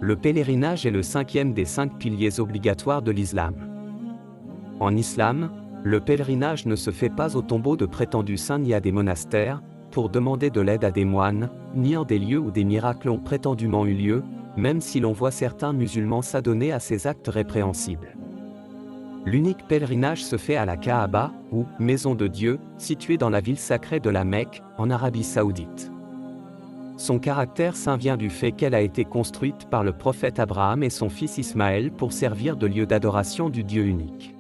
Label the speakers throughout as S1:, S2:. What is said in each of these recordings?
S1: Le pèlerinage est le cinquième des 5 piliers obligatoires de l'islam. En islam, le pèlerinage ne se fait pas au tombeau de prétendus saints ni à des monastères, pour demander de l'aide à des moines, ni en des lieux où des miracles ont prétendument eu lieu, même si l'on voit certains musulmans s'adonner à ces actes répréhensibles. L'unique pèlerinage se fait à la Kaaba, ou Maison de Dieu, située dans la ville sacrée de la Mecque, en Arabie Saoudite. Son caractère saint vient du fait qu'elle a été construite par le prophète Abraham et son fils Ismaël pour servir de lieu d'adoration du Dieu unique.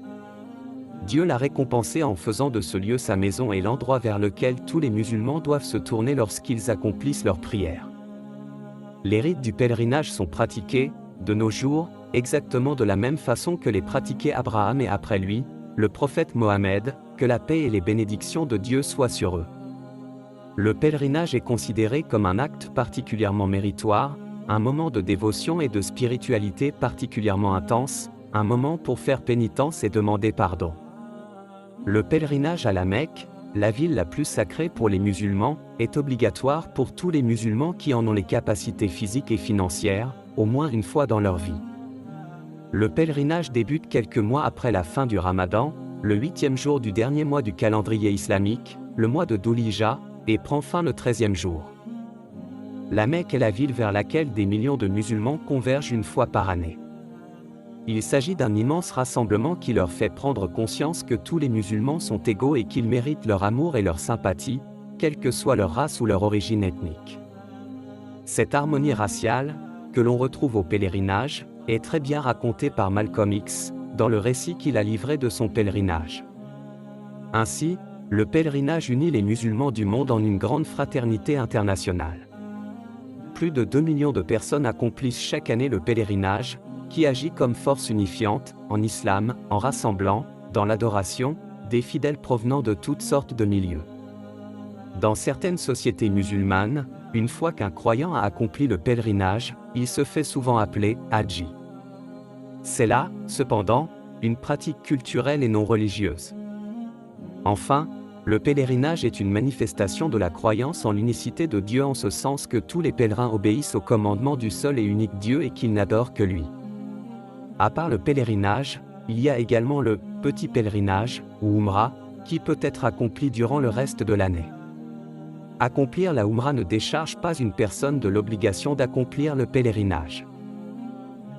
S1: Dieu l'a récompensé en faisant de ce lieu sa maison et l'endroit vers lequel tous les musulmans doivent se tourner lorsqu'ils accomplissent leurs prières. Les rites du pèlerinage sont pratiqués, de nos jours, exactement de la même façon que les pratiquait Abraham et après lui, le prophète Mohammed, que la paix et les bénédictions de Dieu soient sur eux. Le pèlerinage est considéré comme un acte particulièrement méritoire, un moment de dévotion et de spiritualité particulièrement intense, un moment pour faire pénitence et demander pardon. Le pèlerinage à la Mecque, la ville la plus sacrée pour les musulmans, est obligatoire pour tous les musulmans qui en ont les capacités physiques et financières, au moins une fois dans leur vie. Le pèlerinage débute quelques mois après la fin du Ramadan, le 8e jour du dernier mois du calendrier islamique, le mois de Dhul-Hijja, et prend fin le 13e jour. La Mecque est la ville vers laquelle des millions de musulmans convergent une fois par année. Il s'agit d'un immense rassemblement qui leur fait prendre conscience que tous les musulmans sont égaux et qu'ils méritent leur amour et leur sympathie, quelle que soit leur race ou leur origine ethnique. Cette harmonie raciale, que l'on retrouve au pèlerinage, est très bien racontée par Malcolm X, dans le récit qu'il a livré de son pèlerinage. Ainsi, le pèlerinage unit les musulmans du monde en une grande fraternité internationale. Plus de 2 millions de personnes accomplissent chaque année le pèlerinage, qui agit comme force unifiante, en islam, en rassemblant, dans l'adoration, des fidèles provenant de toutes sortes de milieux. Dans certaines sociétés musulmanes, une fois qu'un croyant a accompli le pèlerinage, il se fait souvent appeler « Hadji ». C'est là, cependant, une pratique culturelle et non religieuse. Enfin, le pèlerinage est une manifestation de la croyance en l'unicité de Dieu en ce sens que tous les pèlerins obéissent aux commandements du seul et unique Dieu et qu'ils n'adorent que lui. À part le pèlerinage, il y a également le « petit pèlerinage » ou Umrah, qui peut être accompli durant le reste de l'année. Accomplir la Umrah ne décharge pas une personne de l'obligation d'accomplir le pèlerinage.